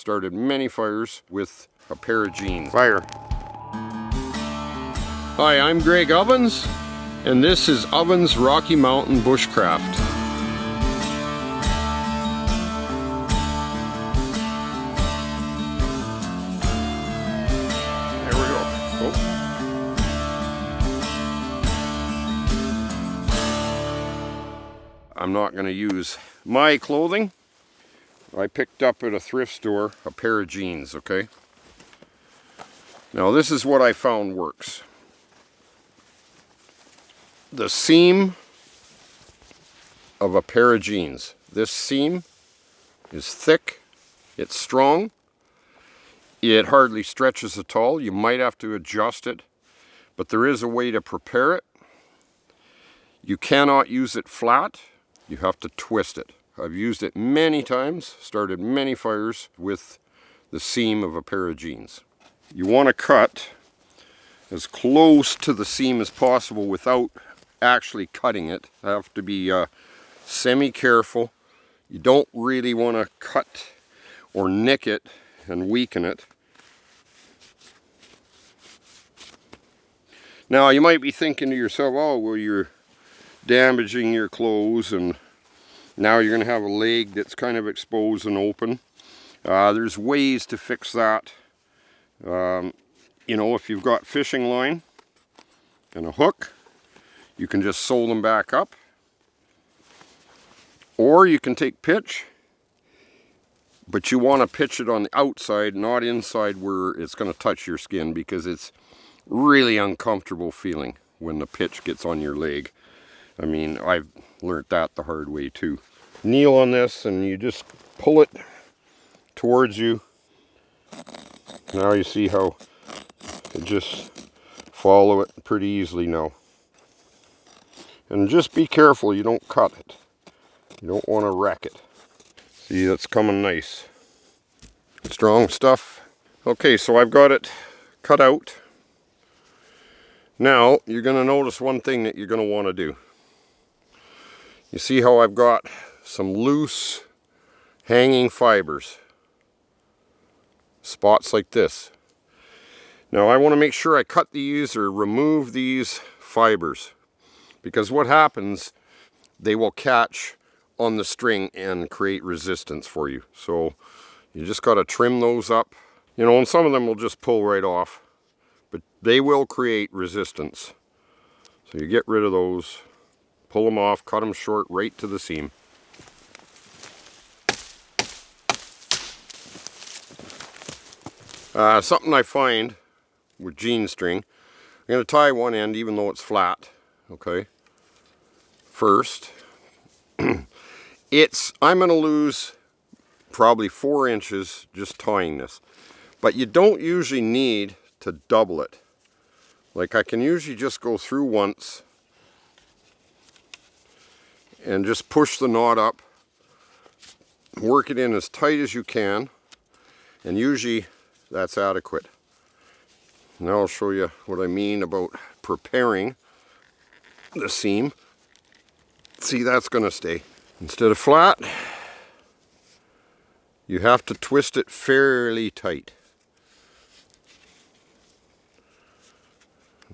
started many fires with a pair of jeans. Fire. Hi, I'm Greg Ovens, and this is Ovens Rocky Mountain Bushcraft. There we go. Oh. I'm not going to use my clothing. I picked up at a thrift store a pair of jeans, okay? Now this is what I found works. The seam of a pair of jeans. This seam is thick, it's strong, it hardly stretches at all. You might have to adjust it, but there is a way to prepare it. You cannot use it flat, you have to twist it. I've used it many times, started many fires with the seam of a pair of jeans. You want to cut as close to the seam as possible without actually cutting it. You have to be semi-careful. You don't really want to cut or nick it and weaken it. Now you might be thinking to yourself, oh well, you're damaging your clothes and now you're going to have a leg that's kind of exposed and open. There's ways to fix that. You know, if you've got fishing line and a hook, you can just sew them back up. Or you can take pitch, but you want to pitch it on the outside, not inside where it's going to touch your skin, because it's really uncomfortable feeling when the pitch gets on your leg. I mean, I've learned that the hard way too. Kneel on this and you just pull it towards you. Now you see how it just follow it pretty easily now. And just be careful you don't cut it. You don't want to wreck it. See, that's coming nice. Strong stuff. Okay, so I've got it cut out. Now you're going to notice one thing that you're going to want to do. You see how I've got some loose hanging fibers, spots like this. Now I want to make sure I cut these or remove these fibers, because what happens, they will catch on the string and create resistance for you. So you just got to trim those up, you know, and some of them will just pull right off, but they will create resistance. So you get rid of those. Pull them off, cut them short right to the seam. Something I find with jean string, I'm going to tie one end even though it's flat, okay? First, I'm going to lose probably 4 inches just tying this. But you don't usually need to double it. Like I can usually just go through once and just push the knot up, work it in as tight as you can, and usually that's adequate. Now I'll show you what I mean about preparing the seam. See, that's going to stay. Instead of flat, you have to twist it fairly tight.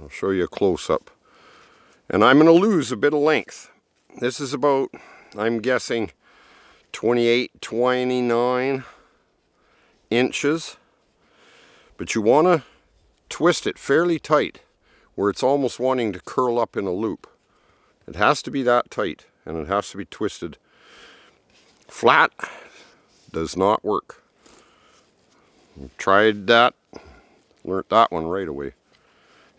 I'll show you a close-up. And I'm going to lose a bit of length. This is about, I'm guessing, 28, 29 inches. But you want to twist it fairly tight, where it's almost wanting to curl up in a loop. It has to be that tight, and it has to be twisted. Flat does not work. Tried that, learned that one right away.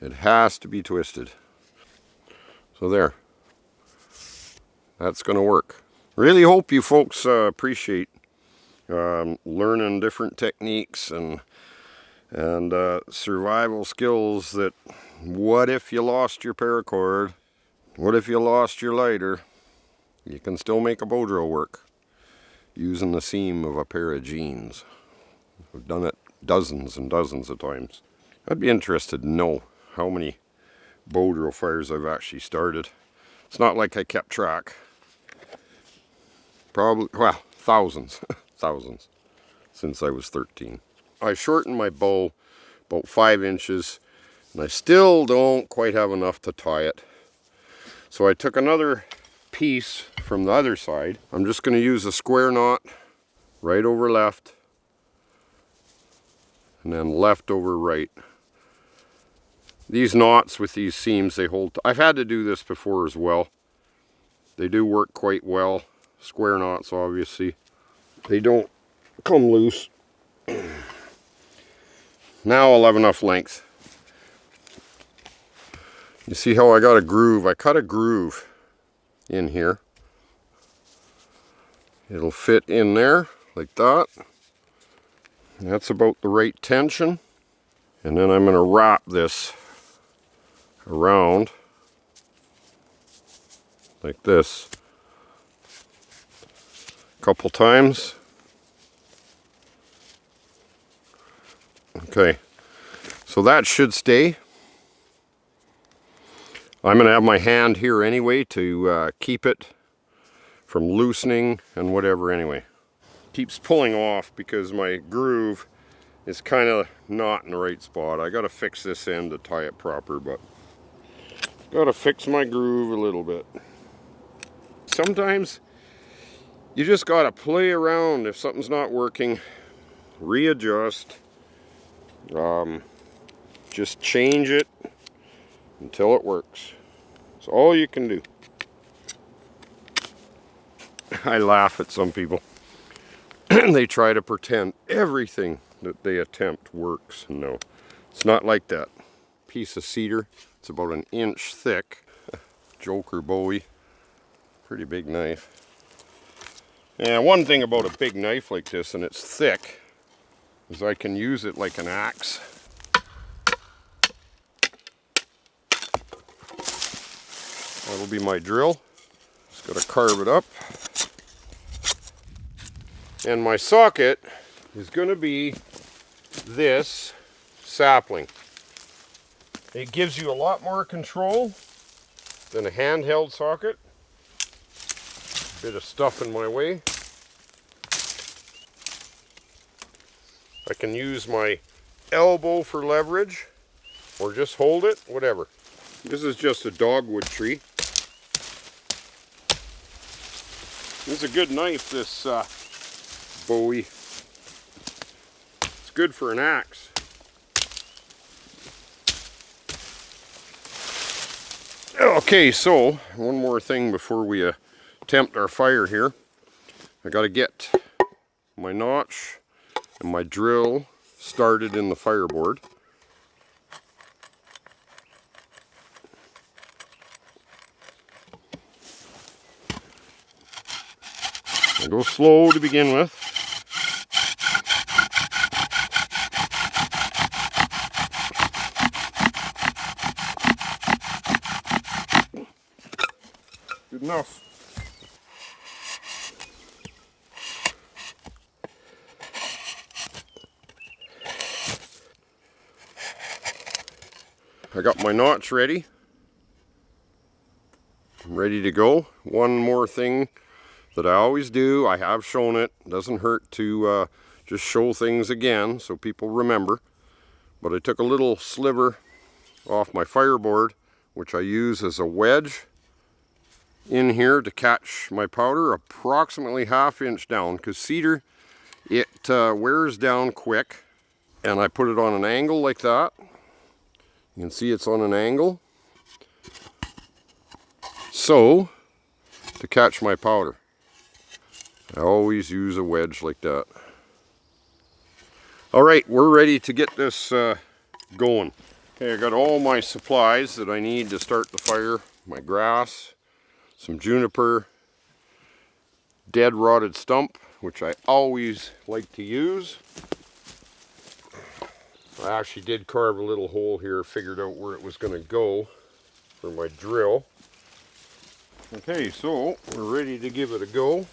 It has to be twisted. So there. That's going to work. Really hope you folks appreciate learning different techniques and survival skills. That what if you lost your paracord? What if you lost your lighter? You can still make a bow drill work using the seam of a pair of jeans. I've done it dozens and dozens of times. I'd be interested to know how many bow drill fires I've actually started. It's not like I kept track. Probably, well, thousands. Thousands. since I was 13. I shortened my bow about 5 inches, and I still don't quite have enough to tie it. So I took another piece from the other side. I'm just going to use a square knot, right over left, and then left over right. These knots with these seams, they hold. I've had to do this before as well. They do work quite well. Square knots, obviously. They don't come loose. Now I'll have enough length. You see how I got a groove? I cut a groove in here. It'll fit in there like that. That's about the right tension. And then I'm going to wrap this around like this a couple times. Okay, so that should stay. I'm going to have my hand here anyway to keep it from loosening and whatever anyway. Keeps pulling off because my groove is kind of not in the right spot. I got to fix this end to tie it proper, but got to fix my groove a little bit. Sometimes you just got to play around. If something's not working, readjust. Just change it until it works. It's all you can do. I laugh at some people. They try to pretend everything that they attempt works. No, it's not like that. Piece of cedar, it's about 1 inch thick. Joker Bowie, pretty big knife. Yeah, one thing about a big knife like this, and it's thick, is I can use it like an axe. That'll be my drill. Just got to carve it up. And my socket is going to be this sapling. It gives you a lot more control than a handheld socket. Bit of stuff in my way. I can use my elbow for leverage or just hold it, whatever. This is just a dogwood tree. This is a good knife, this Bowie. It's good for an axe. Okay, so one more thing before we attempt our fire here. I got to get my notch and my drill started in the fireboard. I go slow to begin with. Good enough. I got my notch ready. I'm ready to go. One more thing that I always do, I have shown it, doesn't hurt to just show things again so people remember. But I took a little sliver off my fireboard, which I use as a wedge in here to catch my powder, approximately 1/2 inch down, because cedar, it wears down quick. And I put it on an angle like that. You can see it's on an angle. So, to catch my powder, I always use a wedge like that. Alright, we're ready to get this going. Okay, I got all my supplies that I need to start the fire. My grass, some juniper, dead rotted stump, which I always like to use. I actually did carve a little hole here, figured out where it was going to go for my drill. Okay, so we're ready to give it a go.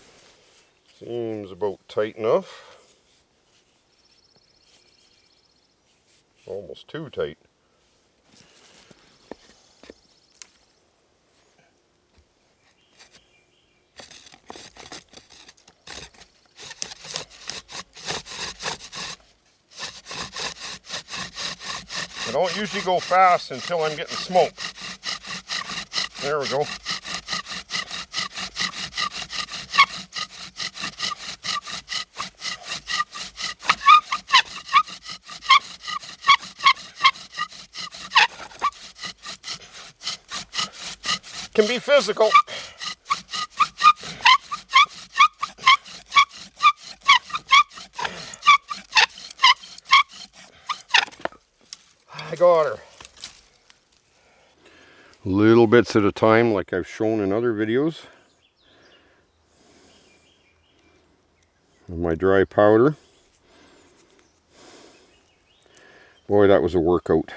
Seems about tight enough. Almost too tight. I don't usually go fast until I'm getting smoke. There we go. Can be physical. I got her. Little bits at a time, like I've shown in other videos. My dry powder. Boy, that was a workout.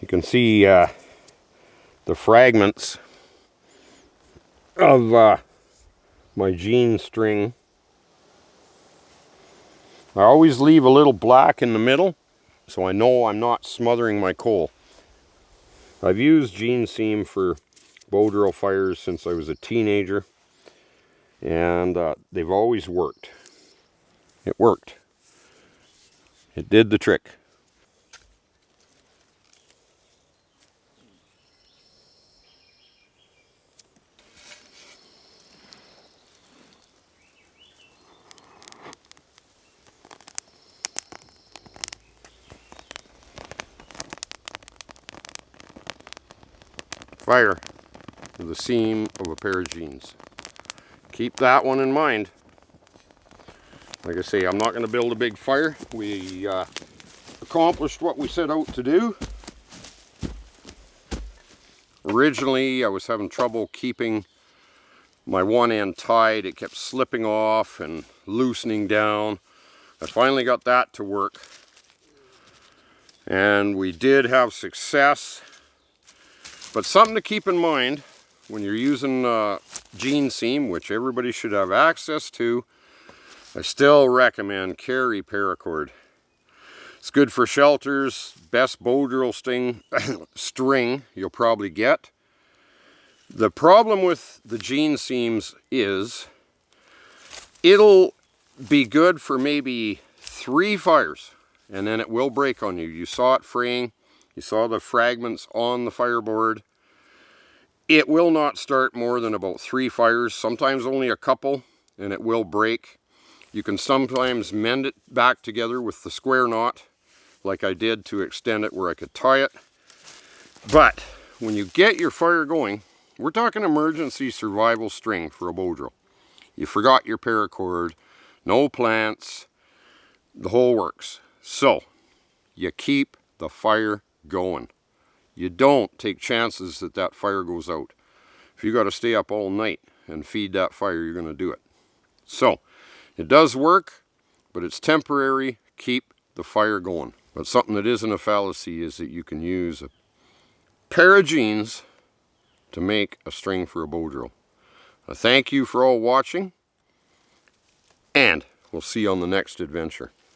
You can see the fragments of my jean string. I always leave a little black in the middle, so I know I'm not smothering my coal. I've used jean seam for bow drill fires since I was a teenager, and they've always worked. It worked. It did the trick. Fire with the seam of a pair of jeans. Keep that one in mind. Like I say, I'm not going to build a big fire. We accomplished what we set out to do. Originally, I was having trouble keeping my one end tied. It kept slipping off and loosening down. I finally got that to work. And we did have success. But something to keep in mind when you're using jean seam, which everybody should have access to, I still recommend carry paracord. It's good for shelters, best bow drill string you'll probably get. The problem with the jean seams is it'll be good for maybe 3 fires and then it will break on you. You saw it fraying. You saw the fragments on the fireboard. It will not start more than about 3 fires, sometimes only a couple, and it will break. You can sometimes mend it back together with the square knot, like I did to extend it where I could tie it. But when you get your fire going, we're talking emergency survival string for a bow drill. You forgot your paracord, no plants, the whole works. So, you keep the fire going. You don't take chances that that fire goes out. If you got to stay up all night and feed that fire, you're going to do it. So, it does work, but it's temporary. Keep the fire going. But something that isn't a fallacy is that you can use a pair of jeans to make a string for a bow drill. I thank you for all watching, and we'll see you on the next adventure.